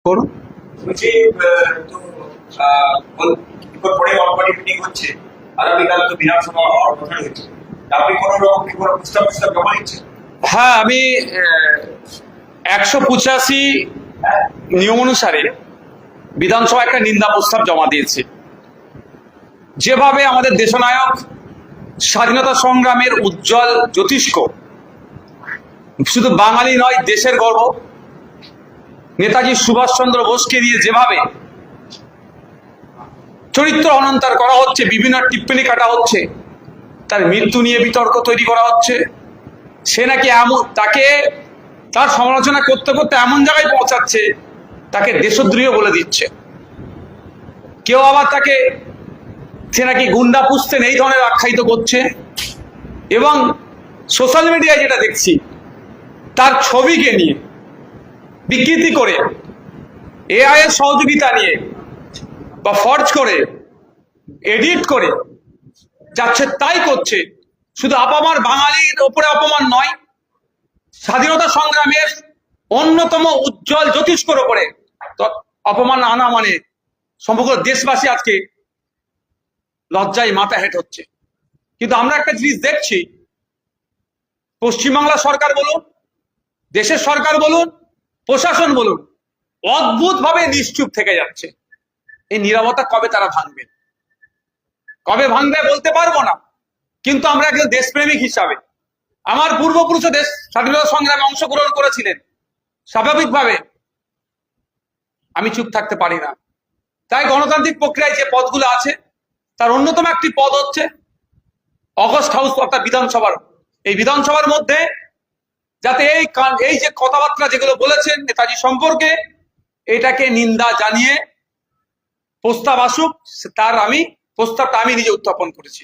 করুন। বলছি তো পরে অনবাড়ি মিটিং হচ্ছে, আগামীকাল তো বিধানসভা হওয়ার কথা রয়েছে। আপনি কোনো রকম কি কোনো প্রস্তাব জমা দিচ্ছেন? হ্যাঁ, আমি 185 নিয়ম অনুসারে বিধানসভা একটা নিন্দা প্রস্তাব জমা দিয়েছে। যেভাবে আমাদের দেশনায়ক স্বাধীনতা সংগ্রামের উজ্জ্বল জ্যোতিষ্ক, শুধু বাঙালি নয় দেশের গর্ব, নেতাজি সুভাষচন্দ্র বোসকে দিয়ে যেভাবে চরিত্র হননতার করা হচ্ছে, বিভিন্ন টিপ্পনী কাটা হচ্ছে, তার মৃত্যু নিয়ে বিতর্ক তৈরি করা হচ্ছে, সে নাকি এমন, তাকে তার সমালোচনা করতে করতে এমন জায়গায় পৌঁছাচ্ছে তাকে দেশদ্রোহী বলে দিচ্ছে। কেউ আবার তাকে সে নাকি গুন্ডা পুষতেন এই ধরনের আখ্যায়িত করছে। এবং সোশ্যাল মিডিয়ায় যেটা দেখছি, তার ছবিকে নিয়ে বিকৃতি করে, এআই এর সহযোগিতা নিয়ে বা ফর্জ করে, এডিট করে যাচ্ছে তাই করছে। শুধু আপামার বাঙালির ওপরে অপমান নয়, স্বাধীনতা সংগ্রামের অন্যতম উজ্জ্বল জ্যোতিষ্কর ওপরে অপমান আনা মানে সমগ্র দেশবাসী আজকে লজ্জায় মাথা হেঁট হচ্ছে। কিন্তু আমরা একটা জিনিস দেখছি, পশ্চিমবাংলা সরকার বলুন, দেশের সরকার বলুন, প্রশাসন বলুন, অদ্ভুত ভাবে নিশ্চুপ থেকে যাচ্ছে। এই নীরবতা কবে তারা ভাঙবে, কবে ভাঙবে বলতে পারবো না। কিন্তু আমরা একজন দেশপ্রেমিক হিসাবে, আমার পূর্বপুরুষ দেশ স্বাধীনতা সংগ্রামে অংশগ্রহণ করেছিলেন, স্বাভাবিকভাবে আমি চুপ থাকতে পারি না। তাই গণতান্ত্রিক প্রক্রিয়ায় যে পদগুলো আছে তার অন্যতম একটি পদ হচ্ছে অগস্ট হাউস অর্থাৎ বিধানসভার। এই বিধানসভার মধ্যে যাতে এই যে কথাবার্তা যেগুলো বলেছেন নেতাজি সম্পর্কে, এটাকে নিন্দা জানিয়ে প্রস্তাব আসুক, তার প্রস্তাবটা আমি নিজে উত্থাপন করেছি।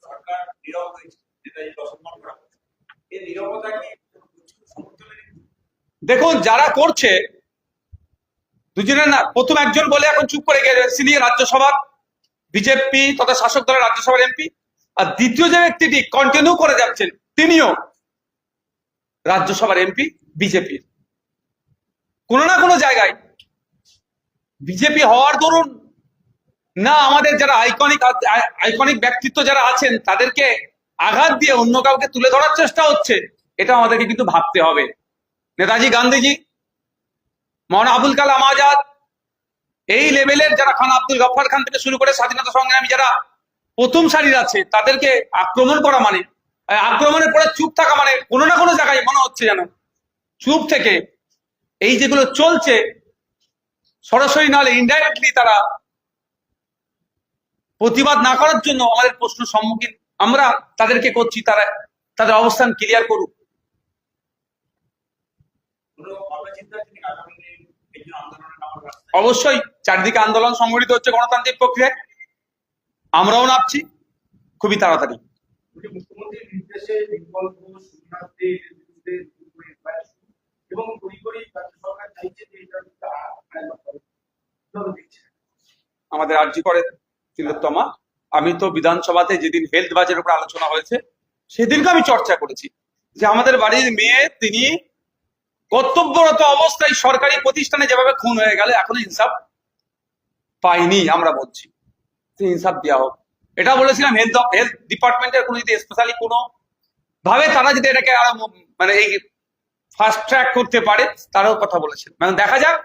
সরকার নীরব হয়েছে, নেতাজিকে অসম্মান করা হচ্ছে, এই নীরবতা কি দেখুন, যারা করছে দুজনে না, প্রথম একজন বলে এখন চুপ করে গেছে, তিনি রাজ্যসভার বিজেপি তথা শাসক দলের রাজ্যসভার এমপি। আর দ্বিতীয় যে ব্যক্তিটি কন্টিনিউ করে যাচ্ছেন, তিনিও রাজ্যসভার এমপি বিজেপির। কোনো না কোনো জায়গায় বিজেপি হওয়ার দরুন না, আমাদের যারা আইকনিক ব্যক্তিত্ব যারা আছেন তাদেরকে আঘাত দিয়ে অন্য কাউকে তুলে ধরার চেষ্টা হচ্ছে, এটা আমাদেরকে কিন্তু ভাবতে হবে। নেতাজি, গান্ধীজি, মৌলানা আবুল কালাম আজাদ, এই লেভেলের যারা, খান আব্দুল গফফার খান থেকে শুরু করে স্বাধীনতা সংগ্রামী যারা প্রথম সারির আছে, তাদেরকে আক্রমণ করা মানে, আক্রমণের পরে চুপ থাকা মানে কোনো না কোনো জায়গায় মনে হচ্ছে যেন চুপ থেকে এই যেগুলো চলছে সরাসরি নাহলে ইনডাইরেক্টলি তারা প্রতিবাদ না করার জন্য আমাদের প্রশ্ন সম্মুখীন আমরা তাদেরকে করছি, তারা তাদের অবস্থান ক্লিয়ার করুক। অবশ্যই চারদিকে আন্দোলন সংগঠিত হচ্ছে গণতান্ত্রিক প্রক্রিয়ায়, আমরাও নামছি খুবই তাড়াতাড়ি। মুখ্যমন্ত্রীর নির্দেশে বিকল্প শরণার্থীর বিরুদ্ধে এবং রাজ্য সরকার চাইছে যে এটা আমাদের আরজি করে তিলোত্তমা, আমি তো বিধানসভাতে যেদিন হেলথ বাজেটের উপর আলোচনা হয়েছে সেদিনকে আমি চর্চা করেছি যে আমাদের বাড়ির মেয়ে, তিনি কর্তব্যরত অবস্থায় সরকারি প্রতিষ্ঠানে যেভাবে খুন হয়ে গেল, এখনো ইনসাফ পাইনি। আমরা বলছি ইনসাফ দেওয়া হোক। এটা বলেছিলাম হেলথ ডিপার্টমেন্টের কোনো যদি স্পেশালি কোনো ভাবে তারা যদি এটাকে আরো মানে এই ফাস্ট ট্র্যাক করতে পারে, তারাও কথা বলেছেন। মানে দেখা যাক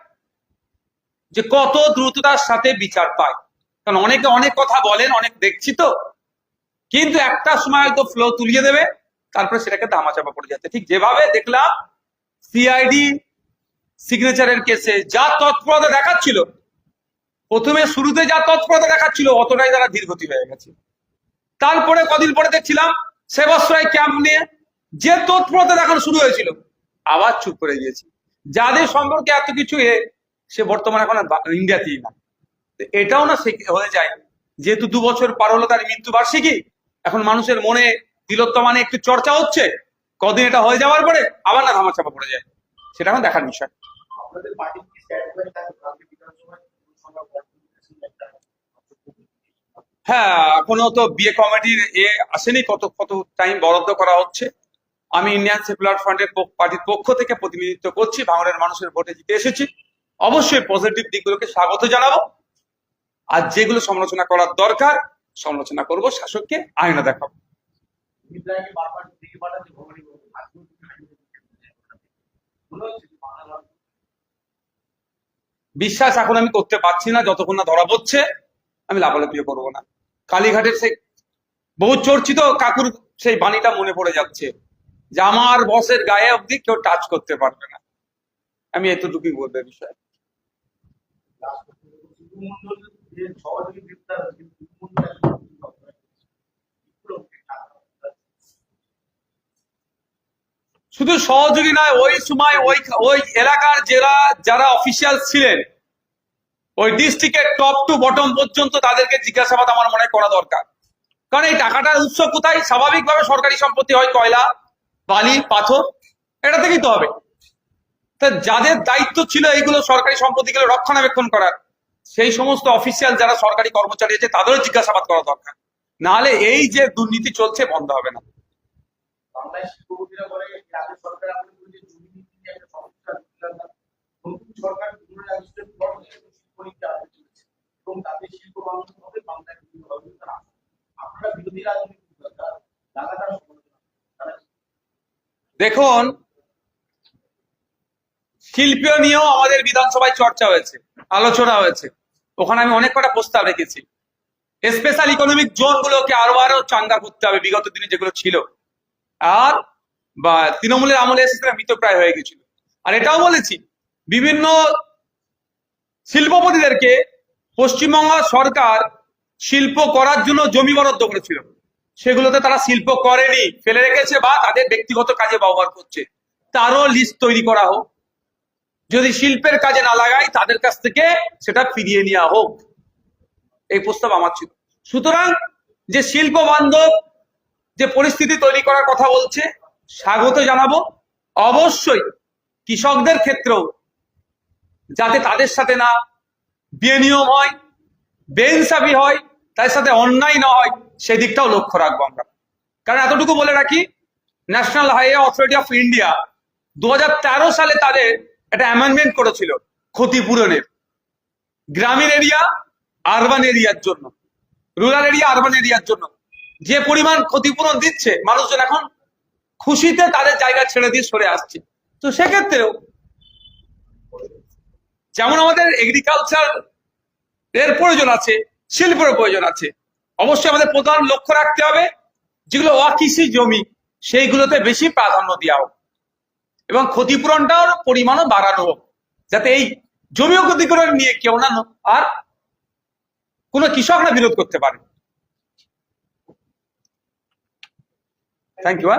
যে কত দ্রুততার সাথে বিচার পায়। কারণ অনেকে অনেক কথা বলেন, অনেক দেখছি তো, কিন্তু একটা সময় হয়তো ফ্লো তুলিয়ে দেবে, তারপরে সেটাকে ধামাচাপা পড়ে যাচ্ছে। ঠিক যেভাবে দেখলাম সিআইডি সিগনেচারের কেসে যা তৎপরতা দেখাচ্ছিল, প্রথমে শুরুতে যা তৎপরতা দেখাচ্ছিল অতটাই তারা ধীরগতি হয়ে গেছে। তারপরে কদিন পরে দেখছিলাম সেবাশ্রয় ক্যাম্প নিয়ে যে তৎপরতা দেখানো শুরু হয়েছিল, আবার চুপ করে গিয়েছে। যাদের সম্পর্কে এত কিছু সে বর্তমানে এখন ইন্ডিয়াতেই না। এটাও না হয়ে যায়, যেহেতু 2 বছর পার হলো তার মৃত্যুবার্ষিকী, এখন মানুষের মনে তিলোত্তমা নিয়ে একটু চর্চা হচ্ছে, কদিন এটা হয়ে যাওয়ার পরে আবার না ধামাচাপা পড়ে যায়, সেটা এখন দেখার বিষয়। হ্যাঁ, এখনো তো বিয়ে কমিটির আসেনি, কত কত টাইম বরাদ্দ করা হচ্ছে। আমি ইন্ডিয়ান সেকুলার ফ্রন্টের পার্টির পক্ষ থেকে প্রতিনিধিত্ব করছি, ভাঙড়ের মানুষের ভোটে জিতে এসেছি। অবশ্যই পজিটিভ দিকগুলোকে স্বাগত জানাবো, আর যেগুলো সমালোচনা করার দরকার সমালোচনা করব, শাসককে আয়না দেখাবো। বিশ্বাস এখন আমি করতে পারছি না, যতক্ষণ না ধরা পড়ছে আমি লাফালাফিও করবো না। কালীঘাটের সেই বহু চর্চিত কাকুর সেই বাণীটা মনে পড়ে যাচ্ছে যে আমার বসের গায়ে অব্দি কেউ টাচ করতে পারবে না। আমি এতটুকুই বলবো বিষয়ে। শুধু সহযোগী নয়, ওই সময় ওই এলাকার যারা অফিসিয়াল ছিলেন, ওই ডিস্ট্রিক্টের টপ টু বটম পর্যন্ত তাদেরকে জিজ্ঞাসাবাদ আমার মনে করা দরকার। কারণ এই টাকাটার উৎস কোথায়? স্বাভাবিকভাবে সরকারি সম্পত্তি হয়, কয়লা, বালি, পাথর, এটা থেকেই তো হবে। তা যাদের দায়িত্ব ছিল এইগুলো সরকারি সম্পত্তিগুলো রক্ষণাবেক্ষণ করার, সেই সমস্ত অফিসিয়াল যারা সরকারি কর্মচারী আছে তাদেরও জিজ্ঞাসাবাদ করা দরকার। নাহলে এই যে দুর্নীতি চলছে বন্ধ হবে না। বাংলায় শিল্পপতিরা বলে রাজ্য সরকার আমাদের যে জমি নীতি নিয়ে একটা সমস্যা নতুন সরকার শিল্প নীতি আনতে চলেছে এবং তাদের শিল্প বান্ধব হবে, বাংলায় বিভিন্ন হবে। আপনারা বিরোধী রাজনীতি লাগাতার সমালোচনা। দেখুন, শিল্প নিয়েও আমাদের বিধানসভায় চর্চা হয়েছে, আলোচনা হয়েছে। ওখানে আমি অনেক কটা প্রস্তাব রেখেছি। স্পেশাল ইকোনমিক জোন গুলোকে আরো চাঙ্গা করতে হবে, বিগত দিনে যেগুলো ছিল আর বা তৃণমূলের আমলে এসে সেটা মৃতপ্রায় হয়ে গেছিল। আর এটাও বলেছি, বিভিন্ন শিল্পপতিদেরকে পশ্চিমবঙ্গ সরকার শিল্প করার জন্য জমি বরাদ্দ করেছিল, সেগুলোতে তারা শিল্প করেনি, ফেলে রেখেছে বা তাদের ব্যক্তিগত কাজে ব্যবহার করছে। তারও লিস্ট তৈরি করা হোক, যদি শিল্পের কাজে না লাগায় তাদের কাছ থেকে সেটা ফিরিয়ে নেওয়া হোক, এই প্রস্তাব আমার ছিল। সুতরাং যে শিল্প বান্ধব যে পরিস্থিতি তৈরি করার কথা বলছে, স্বাগত জানাবো। অবশ্যই কৃষকদের ক্ষেত্রেও যাতে তাদের সাথে না বেনিয়ম হয়, বেইনসাফি হয়, তাদের সাথে অন্যায় না হয়, সেদিকটাও লক্ষ্য রাখবো আমরা। কারণ এতটুকু বলে রাখি, national highway authority of India 2013 সালে তাদের একটা অ্যামেন্ডমেন্ট করেছিল ক্ষতিপূরণের, গ্রামীণ এরিয়া আরবান এরিয়ার জন্য, রুরাল এরিয়া আরবান এরিয়ার জন্য। যে পরিমাণ ক্ষতিপূরণ দিচ্ছে, মানুষজন এখন খুশিতে তাদের জায়গা ছেড়ে দিয়ে সরে আসছে। তো সেক্ষেত্রেও যেমন আমাদের এগ্রিকালচার এর প্রয়োজন আছে, শিল্পের প্রয়োজন আছে, অবশ্যই আমাদের প্রধান লক্ষ্য রাখতে হবে যেগুলো অকৃষি জমি সেইগুলোতে বেশি প্রাধান্য দেওয়া হোক এবং ক্ষতিপূরণটার পরিমাণও বাড়ানো হোক, যাতে এই জমি ক্ষতিপূরণ নিয়ে কেউ না আর কোনো কৃষক না বিরোধ করতে পারে। Thank you.